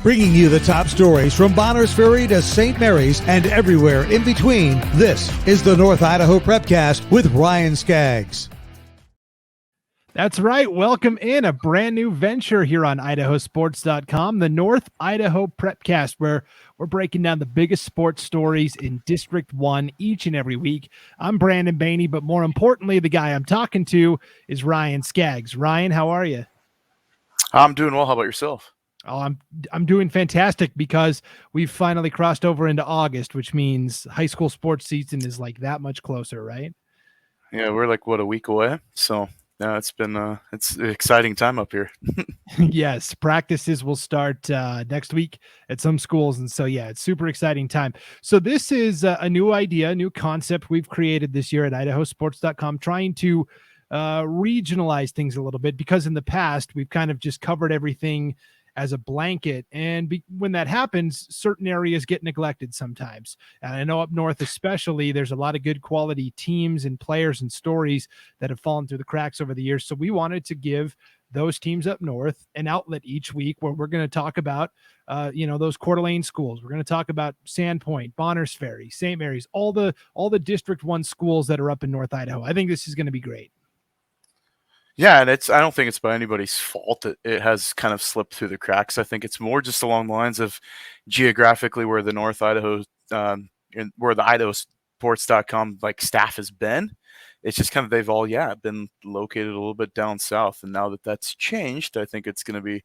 Bringing you the top stories from Bonners Ferry to St. Mary's and everywhere in between. This is the North Idaho Prepcast with Ryan Scaggs. That's right. Welcome in a brand new venture here on IdahoSports.com, the North Idaho Prepcast, where we're breaking down the biggest sports stories in District 1 each and every week. I'm Brandon Bainey, but more importantly, the guy I'm talking to is Ryan Scaggs. Ryan, how are you? I'm doing well. How about yourself? Oh, I'm doing fantastic because we've finally crossed over into August, which means high school sports season is like that much closer, right? Yeah, we're like, a week away. So yeah, it's an exciting time up here. Yes, practices will start next week at some schools. And so, yeah, it's super exciting time. So this is a new idea, a new concept we've created this year at IdahoSports.com, trying to regionalize things a little bit, because in the past, we've kind of just covered everything as a blanket. And when that happens, certain areas get neglected sometimes. And I know up north, especially, there's a lot of good quality teams and players and stories that have fallen through the cracks over the years. So we wanted to give those teams up north an outlet each week where we're going to talk about, those Coeur d'Alene schools. We're going to talk about Sandpoint, Bonners Ferry, St. Mary's, all the District 1 schools that are up in North Idaho. I think this is going to be great. Yeah, and I don't think it's by anybody's fault that it has kind of slipped through the cracks. I think it's more just along the lines of geographically where the North Idaho, where the IdahoSports.com staff has been. It's just kind of they've all been located a little bit down south, and now that that's changed, I think it's going to be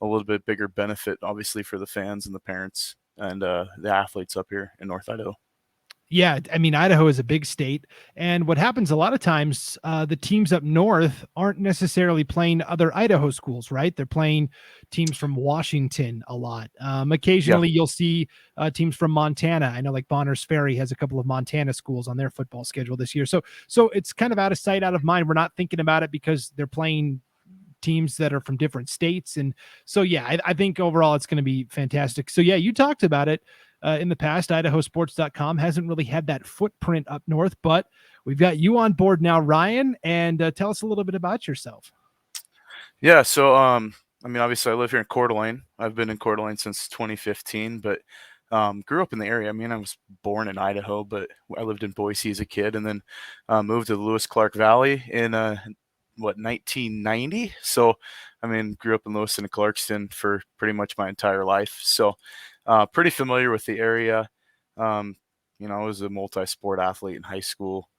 a little bit bigger benefit, obviously, for the fans and the parents and the athletes up here in North Idaho. Yeah, I mean, Idaho is a big state, and what happens a lot of times, the teams up north aren't necessarily playing other Idaho schools, right? They're playing teams from Washington a lot. Occasionally, you'll see teams from Montana. I know, like Bonners Ferry has a couple of Montana schools on their football schedule this year. So it's kind of out of sight, out of mind. We're not thinking about it because they're playing teams that are from different states. And so, yeah, I think overall it's going to be fantastic. So, yeah, you talked about it. In the past, IdahoSports.com hasn't really had that footprint up north, but we've got you on board now, Ryan, and tell us a little bit about yourself. Yeah, so obviously I live here in Coeur d'Alene. I've been in Coeur d'Alene since 2015, but grew up in the area. I mean, I was born in Idaho, but I lived in Boise as a kid, and then moved to the Lewis-Clark Valley in 1990. So, I mean, grew up in Lewiston and Clarkston for pretty much my entire life. So, pretty familiar with the area. I was a multi-sport athlete in high school.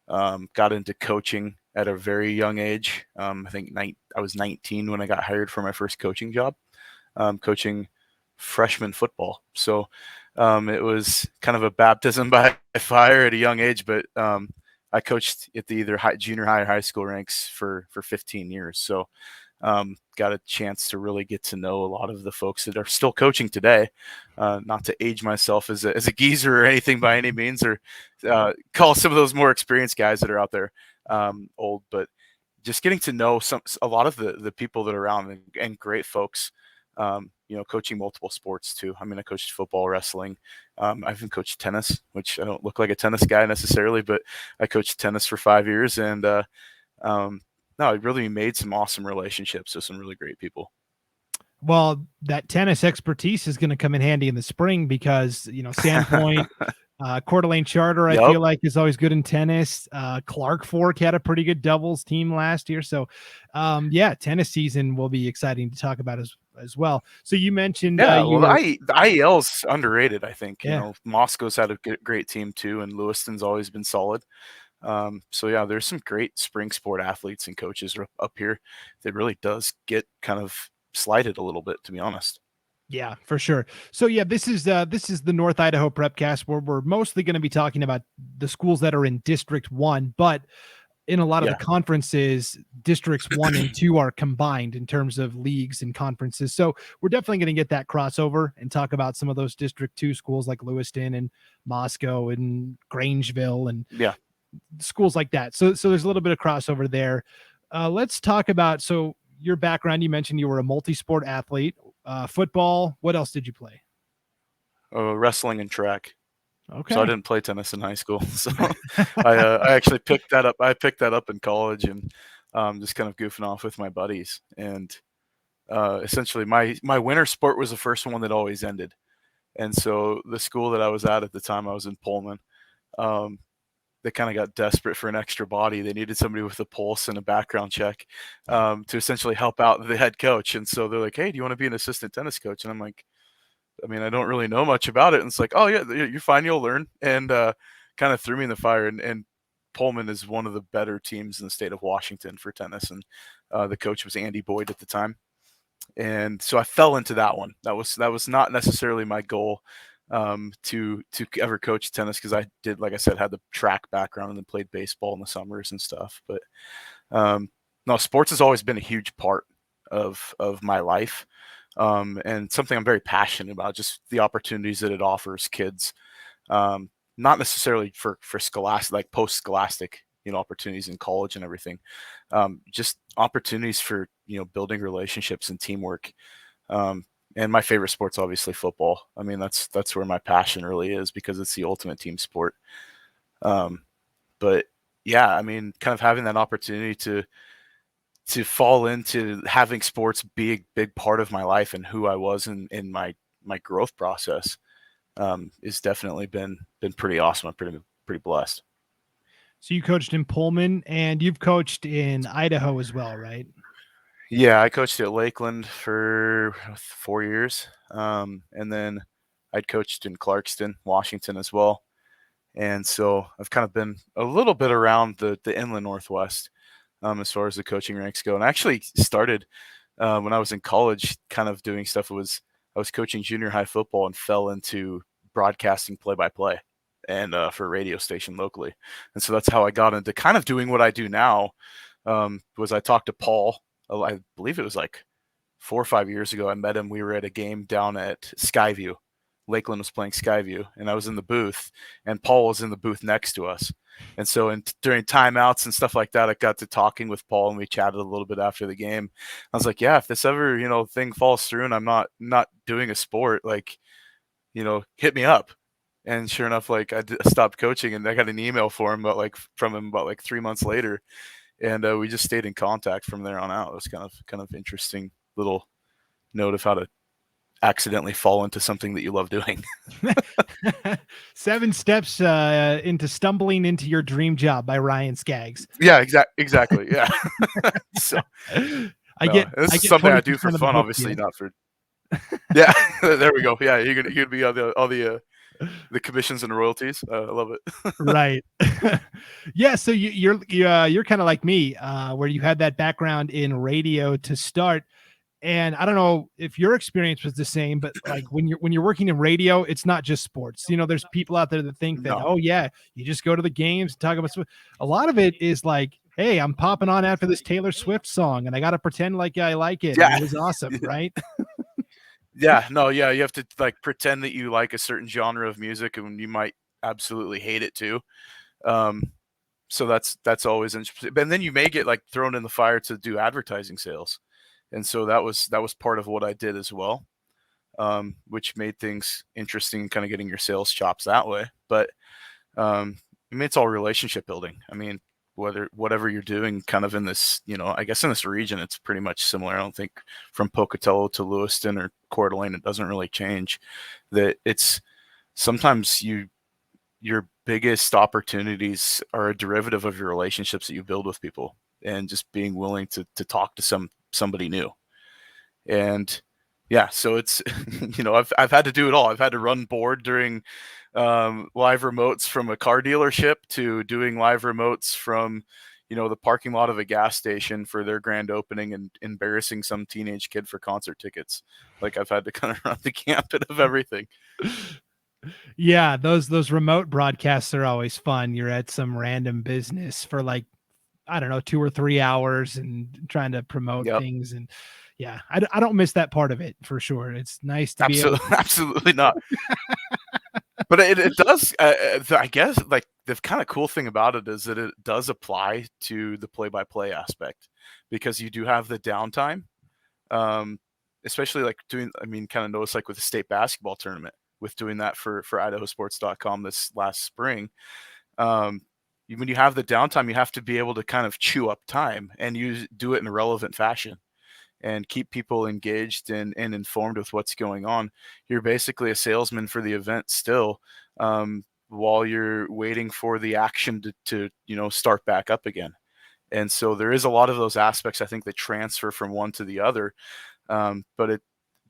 Got into coaching at a very young age. I think I was 19 when I got hired for my first coaching job, coaching freshman football. So it was kind of a baptism by fire at a young age, but I coached at the either junior high or high school ranks for 15 years. So got a chance to really get to know a lot of the folks that are still coaching today. Not to age myself as a geezer or anything by any means, or call some of those more experienced guys that are out there old, but just getting to know a lot of the people that are around and great folks. Coaching multiple sports too. I mean, I coached football, wrestling. I even coached tennis, which I don't look like a tennis guy necessarily, but I coached tennis for 5 years, and I really made some awesome relationships with some really great people. Well, that tennis expertise is going to come in handy in the spring because, Sandpoint, Coeur d'Alene Charter, I feel like, is always good in tennis. Clark Fork had a pretty good doubles team last year. So, tennis season will be exciting to talk about as well. So you mentioned the IEL's underrated, I think. Moscow's had a great team too, and Lewiston's always been solid. There's some great spring sport athletes and coaches up here that really does get kind of slighted a little bit, to be honest. Yeah, for sure. So yeah, this is the North Idaho Prepcast, where we're mostly going to be talking about the schools that are in District 1, but in a lot of the conferences, Districts 1 and 2 are combined in terms of leagues and conferences. So we're definitely going to get that crossover and talk about some of those District 2 schools like Lewiston and Moscow and Grangeville and schools like that. So there's a little bit of crossover there. Let's talk about, your background. You mentioned you were a multi-sport athlete, football. What else did you play? Wrestling and track. Okay. So I didn't play tennis in high school. So I actually picked that up. I picked that up in college and just kind of goofing off with my buddies. And essentially my winter sport was the first one that always ended. And so the school that I was at the time, I was in Pullman. Um, they kind of got desperate for an extra body. They needed somebody with a pulse and a background check to essentially help out the head coach. And so they're like, "Hey, do you want to be an assistant tennis coach?" And I'm like, I mean, I don't really know much about it. And it's like, "Oh yeah, you're fine. You'll learn." And kind of threw me in the fire. And Pullman is one of the better teams in the state of Washington for tennis. And the coach was Andy Boyd at the time. And so I fell into that one. That was not necessarily my goal to ever coach tennis, because I did, like I said, had the track background and then played baseball in the summers and stuff. But no, sports has always been a huge part of my life, and something I'm very passionate about. Just the opportunities that it offers kids, not necessarily for scholastic, like post scholastic, opportunities in college and everything. Just opportunities for building relationships and teamwork. And my favorite sport's obviously football. I mean, that's where my passion really is, because it's the ultimate team sport. But yeah, I mean, kind of having that opportunity to fall into having sports be a big part of my life and who I was in my growth process, is definitely been pretty awesome. I'm pretty blessed. So you coached in Pullman, and you've coached in Idaho as well, right? Yeah, I coached at Lakeland for 4 years, and then I'd coached in Clarkston, Washington as well. And so I've kind of been a little bit around the inland Northwest, as far as the coaching ranks go. And I actually started when I was in college, kind of doing stuff. I was coaching junior high football and fell into broadcasting play-by-play and for a radio station locally. And so that's how I got into kind of doing what I do now. Was I talked to Paul, I believe it was like 4 or 5 years ago. I met him. We were at a game down at Skyview. Lakeland was playing Skyview, and I was in the booth, and Paul was in the booth next to us. And so during timeouts and stuff like that, I got to talking with Paul, and we chatted a little bit after the game. I was like, yeah, if this ever, thing falls through and I'm not doing a sport, like, hit me up. And sure enough, like I stopped coaching, and I got an email from him about like 3 months later. And we just stayed in contact from there on out. It was kind of interesting little note of how to accidentally fall into something that you love doing. 7 steps into stumbling into your dream job by Ryan Skaggs. Yeah, exactly. Yeah. So this is something I do for fun, obviously, not for. Yeah, there we go. Yeah, you'd be all the commissions and royalties. I love it. Right. Yeah. So you're kind of like me, where you had that background in radio to start. And I don't know if your experience was the same, but like when you're working in radio, it's not just sports. There's people out there that think that, oh yeah, you just go to the games and talk about sports. A lot of it is like, hey, I'm popping on after this Taylor Swift song, and I got to pretend like I like it. Yeah. It was awesome, right? Yeah, no, yeah, you have to like pretend that you like a certain genre of music, and you might absolutely hate it too. So that's always interesting. And then you may get like thrown in the fire to do advertising sales. And so that was part of what I did as well, which made things interesting, kind of getting your sales chops that way. But I mean, it's all relationship building. I mean, whatever you're doing, kind of in this, I guess in this region, it's pretty much similar. I don't think from Pocatello to Lewiston or Coeur d'Alene, it doesn't really change. That it's sometimes your biggest opportunities are a derivative of your relationships that you build with people, and just being willing to talk to somebody new. And yeah, so it's I've had to do it all. I've had to run board during live remotes from a car dealership, to doing live remotes from the parking lot of a gas station for their grand opening, and embarrassing some teenage kid for concert tickets. Like, I've had to kind of run the gambit of everything. Yeah, those remote broadcasts are always fun. You're at some random business for like, I don't know, 2 or 3 hours and trying to promote things. And yeah, I don't miss that part of it for sure. It's nice to be able to. Absolutely not. But it does, I guess, like the kind of cool thing about it is that it does apply to the play-by-play aspect, because you do have the downtime, especially like kind of notice like with the state basketball tournament, with doing that for IdahoSports.com this last spring. When you have the downtime, you have to be able to kind of chew up time, and do it in a relevant fashion. and keep people engaged and informed with what's going on. You're basically a salesman for the event still, while you're waiting for the action to start back up again. And so there is a lot of those aspects, I think, that transfer from one to the other. But it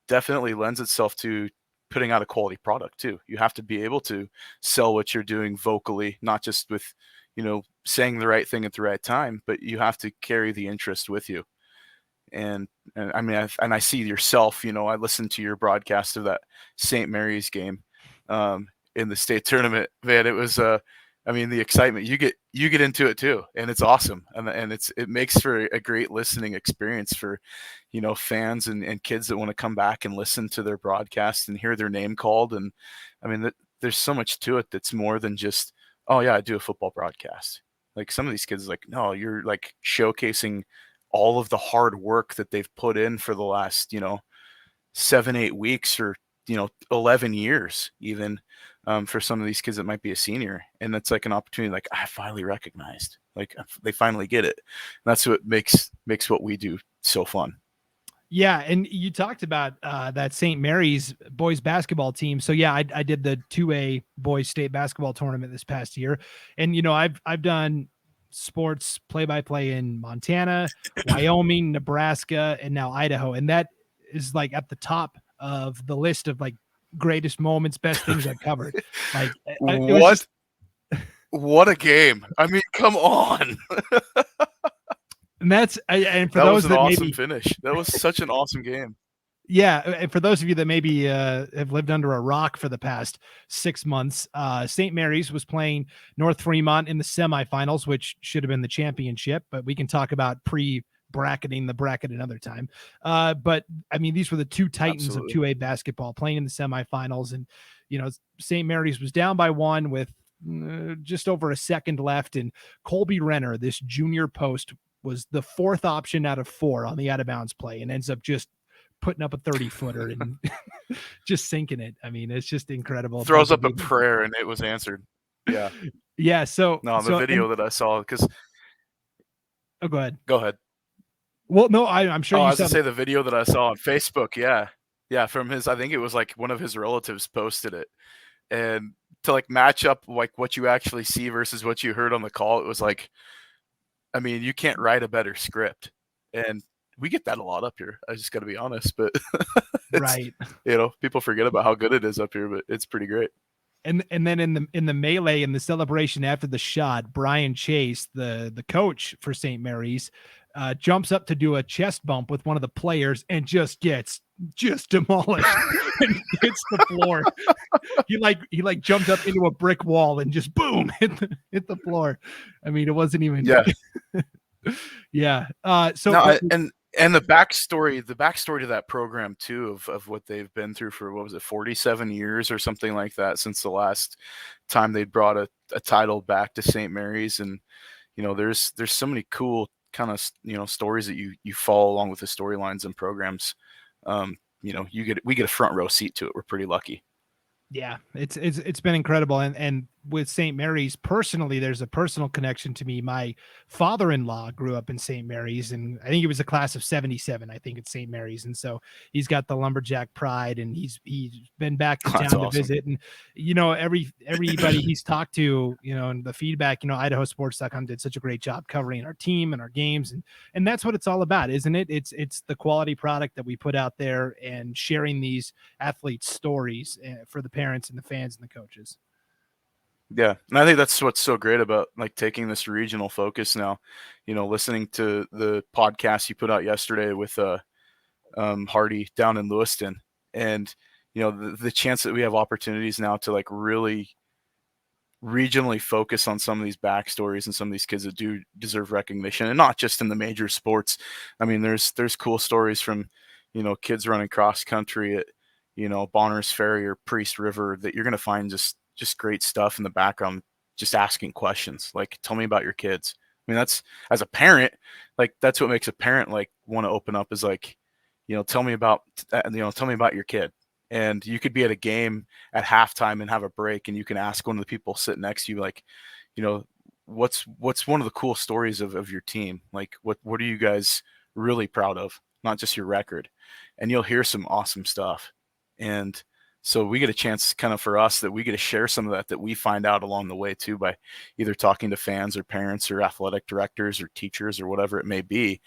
definitely lends itself to putting out a quality product too. You have to be able to sell what you're doing vocally, not just with, saying the right thing at the right time, but you have to carry the interest with you. And I mean, I see yourself, I listened to your broadcast of that St. Mary's game, in the state tournament, man. It was, I mean, the excitement you get into it too, and it's awesome. And it makes for a great listening experience for, fans and kids that want to come back and listen to their broadcast and hear their name called. And I mean, there's so much to it that's more than just, oh yeah, I do a football broadcast. Like some of these kids, like, no, you're like showcasing all of the hard work that they've put in for the last, 7-8 weeks, or 11 years even, for some of these kids that might be a senior. And that's like an opportunity, like, I finally recognized, like they finally get it. And that's what makes what we do so fun. Yeah, and you talked about that St. Mary's boys basketball team. So yeah, I did the 2A boys state basketball tournament this past year, and I've done sports play-by-play in Montana, Wyoming, Nebraska, and now Idaho, and that is like at the top of the list of like greatest moments, best things I've covered. Like what a game! I mean, come on. And and for that those was an that awesome maybe finish. That was such an awesome game. Yeah, and for those of you that maybe have lived under a rock for the past 6 months, St. Mary's was playing North Fremont in the semifinals, which should have been the championship, but we can talk about bracketing the bracket another time. But I mean, these were the two titans of 2A basketball playing in the semifinals, and St. Mary's was down by 1 with just over a second left, and Colby Renner, this junior post, was the 4th option out of 4 on the out of bounds play, and ends up just putting up a 30-footer and just sinking it. I mean, it's just incredible. Throws up a prayer and it was answered. Yeah. Yeah. So the video that I saw, because go ahead. Go ahead. Well, no, I'm sure. I was gonna say the video that I saw on Facebook. Yeah, from I think it was like one of his relatives posted it, and to like match up like what you actually see versus what you heard on the call, it was like, I mean, you can't write a better script. And we get that a lot up here. I just got to be honest, but right. People forget about how good it is up here, but it's pretty great. And then in the melee, in the celebration after the shot, Brian Chase, the coach for St. Mary's, jumps up to do a chest bump with one of the players and just gets demolished and hits the floor. he jumped up into a brick wall and just boom hit the floor. I mean, it wasn't even. Yeah. Yeah. And the backstory to that program too, of what they've been through for, what was it, 47 years or something like that, since the last time they brought a title back to St. Mary's. And there's so many cool kind of stories that you follow along with the storylines and programs. We get a front row seat to it. We're pretty lucky. Yeah, it's been incredible. And with St. Mary's personally, there's a personal connection to me. My father-in-law grew up in St. Mary's, and I think he was a class of 77, I think, at St. Mary's. And so he's got the lumberjack pride, and he's been back to town to visit. And, everybody he's talked to, and the feedback, IdahoSports.com did such a great job covering our team and our games. And that's what it's all about, isn't it? It's the quality product that we put out there and sharing these athletes' stories for the parents and the fans and the coaches. Yeah. And I think that's what's so great about like taking this regional focus now, listening to the podcast you put out yesterday with Hardy down in Lewiston, and, the chance that we have opportunities now to like really regionally focus on some of these backstories and some of these kids that do deserve recognition, and not just in the major sports. I mean, there's cool stories from, kids running cross country at, Bonners Ferry or Priest River that you're going to find just great stuff in the background, just asking questions. Like, tell me about your kids. I mean, that's, as a parent, like, that's what makes a parent like want to open up, is like, tell me about your kid. And you could be at a game at halftime and have a break, and you can ask one of the people sitting next to you, like, what's one of the cool stories of your team? Like, what are you guys really proud of? not just your record, and you'll hear some awesome stuff. And so we get a chance kind of for us that we get to share some of that we find out along the way too, by either talking to fans or parents or athletic directors or teachers or whatever it may be.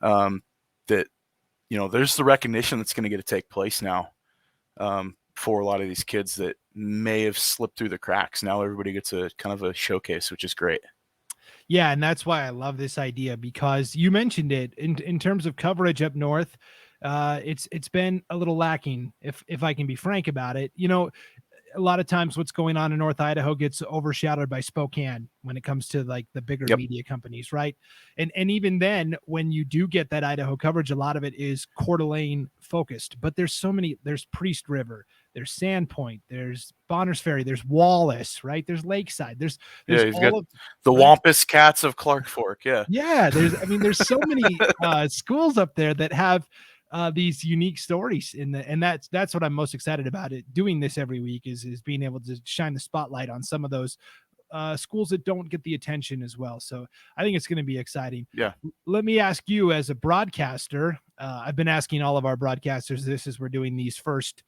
That, there's the recognition that's going to get to take place now, for a lot of these kids that may have slipped through the cracks. Now everybody gets a kind of a showcase, which is great. Yeah, and that's why I love this idea, because you mentioned it in terms of coverage up north. It's been a little lacking, if I can be frank about it. A lot of times what's going on in North Idaho gets overshadowed by Spokane when it comes to like the bigger media companies, right? And even then, when you do get that Idaho coverage, a lot of it is Coeur d'Alene focused. But there's Priest River, there's Sandpoint, there's Bonners Ferry, there's Wallace, right? There's Lakeside, there's you've all got of the right? Wampus Cats of Clark Fork. Yeah, there's so many schools up there that have these unique stories and that's what I'm most excited about it doing this every week is being able to shine the spotlight on some of those schools that don't get the attention as well. So I think it's going to be exciting. Yeah. Let me ask you, as a broadcaster, I've been asking all of our broadcasters this as we're doing these first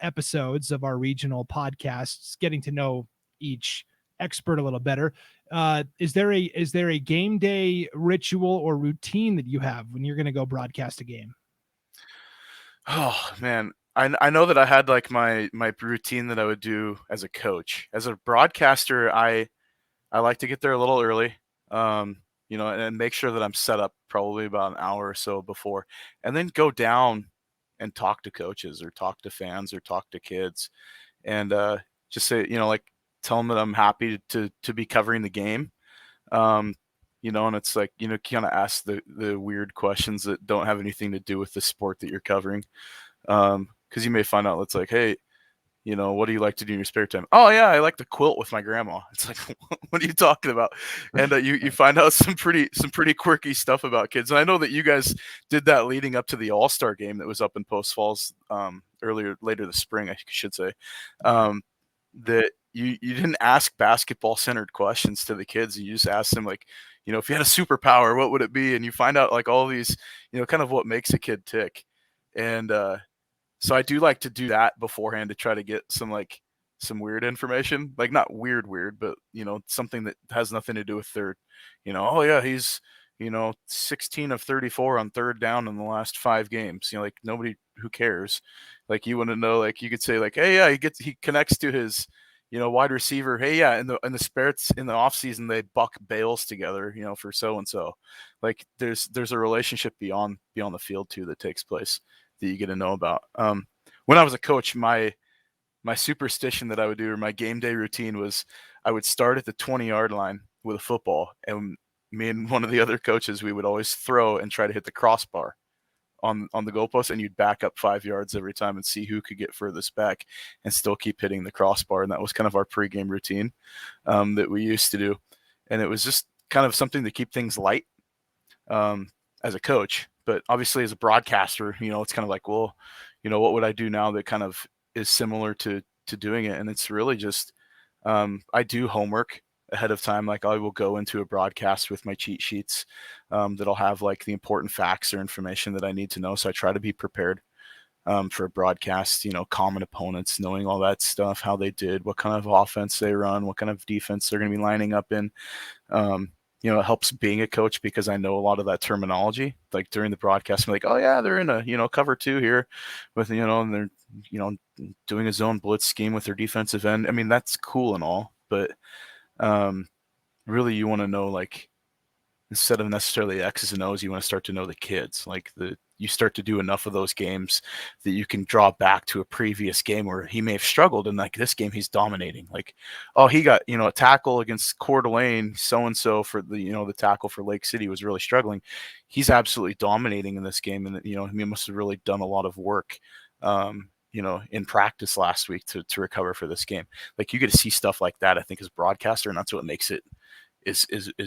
episodes of our regional podcasts, getting to know each expert a little better. Is there a game day ritual or routine that you have when you're going to go broadcast a game? Oh man, I know that I had like my routine that I would do as a coach. As a broadcaster, I like to get there a little early, and make sure that I'm set up probably about an hour or so before, and then go down and talk to coaches or talk to fans or talk to kids, and just say, like, tell them that I'm happy to be covering the game. And it's like, kind of ask the weird questions that don't have anything to do with the sport that you're covering. Because you may find out it's like, hey, what do you like to do in your spare time? Oh yeah, I like to quilt with my grandma. It's like, what are you talking about? And you find out some pretty quirky stuff about kids. And I know that you guys did that leading up to the All-Star game that was up in Post Falls later this spring, I should say. That you didn't ask basketball centered questions to the kids. You just asked them, like, if you had a superpower, what would it be? And you find out like all these, kind of what makes a kid tick. And so I do like to do that beforehand to try to get some weird information, like not weird, but something that has nothing to do with their, oh yeah, he's 16 of 34 on third down in the last 5 games. Like nobody, who cares? Like you want to know, like you could say like, hey yeah, he connects to his wide receiver. Hey yeah, in the Spirits in the off season they buck bales together, for so and so. Like there's a relationship beyond the field too that takes place that you get to know about. When I was a coach, my superstition that I would do, or my game day routine, was I would start at the 20-yard line with a football, and me and one of the other coaches, we would always throw and try to hit the crossbar on the goalpost, and you'd back up 5 yards every time and see who could get furthest back and still keep hitting the crossbar. And that was kind of our pregame routine that we used to do. And it was just kind of something to keep things light as a coach. But obviously as a broadcaster, it's kind of like, well, what would I do now that kind of is similar to doing it? And it's really just, I do homework ahead of time. Like I will go into a broadcast with my cheat sheets that'll have like the important facts or information that I need to know. So I try to be prepared for a broadcast, common opponents, knowing all that stuff, how they did, what kind of offense they run, what kind of defense they're going to be lining up in. It helps being a coach because I know a lot of that terminology. Like during the broadcast, I'm like, oh yeah, they're in a cover 2 here with, and they're, doing a zone blitz scheme with their defensive end. I mean, that's cool and all, but really you want to know, like, instead of necessarily X's and O's, you want to start to know the kids. Like you start to do enough of those games that you can draw back to a previous game where he may have struggled, and like this game he's dominating. Like, oh, he got a tackle against Coeur d'Alene, so and so for the the tackle for Lake City was really struggling. He's absolutely dominating in this game, and he must have really done a lot of work. In practice last week to recover for this game. Like you get to see stuff like that, I think, as a broadcaster, and that's what makes it is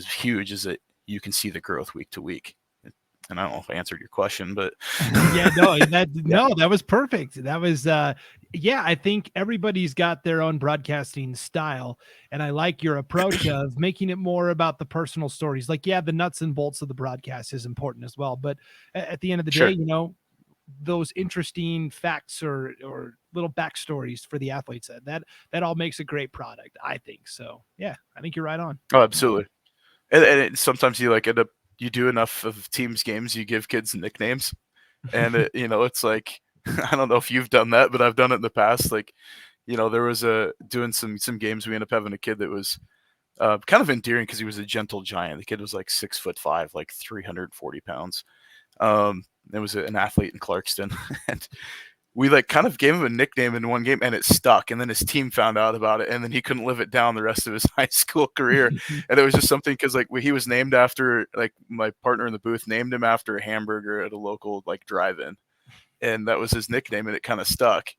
huge, is that you can see the growth week to week. And I don't know if I answered your question, but yeah, no, that was perfect. That was, I think everybody's got their own broadcasting style. And I like your approach of making it more about the personal stories. Like, yeah, the nuts and bolts of the broadcast is important as well. But at the end of the Sure. day, those interesting facts or little backstories for the athletes, that all makes a great product, I think. So yeah, I think you're right on. Oh, absolutely. And sometimes you end up, you do enough of teams games, you give kids nicknames, and it's like, I don't know if you've done that, but I've done it in the past. Like, there was doing some games, we ended up having a kid that was kind of endearing because he was a gentle giant. The kid was like 6'5", like 340 pounds. There was an athlete in Clarkston, and we kind of gave him a nickname in one game, and it stuck. And then his team found out about it, and then he couldn't live it down the rest of his high school career. And it was just something because he was named after, my partner in the booth named him after a hamburger at a local drive-in, and that was his nickname, and it kind of stuck.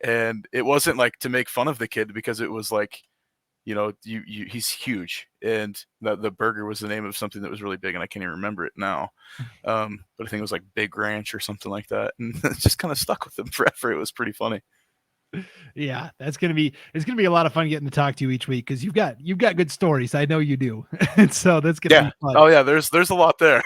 And it wasn't to make fun of the kid, because it was he's huge, and the burger was the name of something that was really big, and I can't even remember it now. But I think it was Big Ranch or something like that, and it just kind of stuck with him forever. It was pretty funny. Yeah, it's gonna be a lot of fun getting to talk to you each week, because you've got good stories. I know you do, and so that's gonna be fun. Oh yeah, there's a lot there.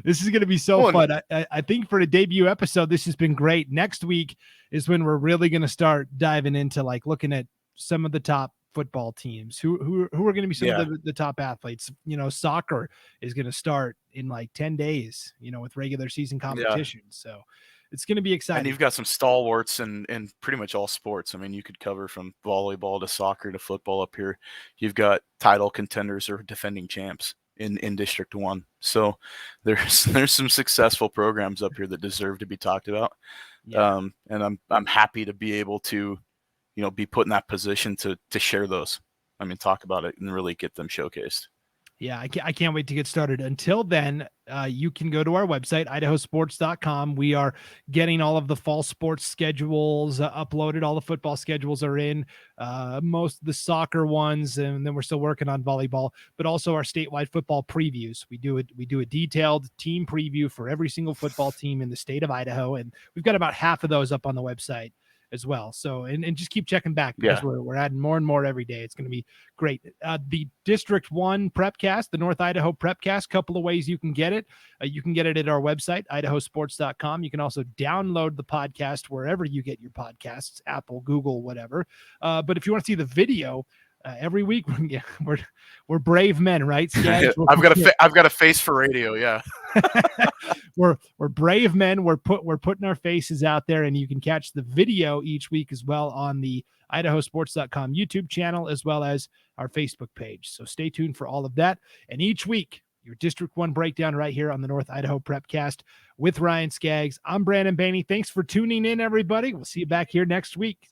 This is gonna be so fun. I think for a debut episode, this has been great. Next week is when we're really gonna start diving into looking at some of the top football teams who are going to be some of the top athletes. Soccer is going to start in 10 days, with regular season competition. So it's going to be exciting. And you've got some stalwarts in pretty much all sports. I mean, you could cover from volleyball to soccer to football up here. You've got title contenders or defending champs in District 1. So there's some successful programs up here that deserve to be talked about. Yeah. And I'm happy to be able to be put in that position to share those. I mean, talk about it and really get them showcased. Yeah, I can't wait to get started. Until then, you can go to our website, IdahoSports.com. We are getting all of the fall sports schedules uploaded. All the football schedules are in, most of the soccer ones, and then we're still working on volleyball, but also our statewide football previews. We do a detailed team preview for every single football team in the state of Idaho, and we've got about half of those up on the website as well. So, and just keep checking back, because we're adding more and more every day. It's going to be great. The District 1 Prepcast, the North Idaho Prepcast, couple of ways you can get it. You can get it at our website, IdahoSports.com. You can also download the podcast wherever you get your podcasts, Apple, Google, whatever. But if you want to see the video, every week we're brave men, right? Skaggs? I've got a face for radio. Yeah. we're brave men. We're putting our faces out there, and you can catch the video each week as well on the IdahoSports.com YouTube channel, as well as our Facebook page. So stay tuned for all of that. And each week, your District 1 breakdown right here on the North Idaho Prepcast with Ryan Skaggs. I'm Brandon Baney. Thanks for tuning in, everybody. We'll see you back here next week.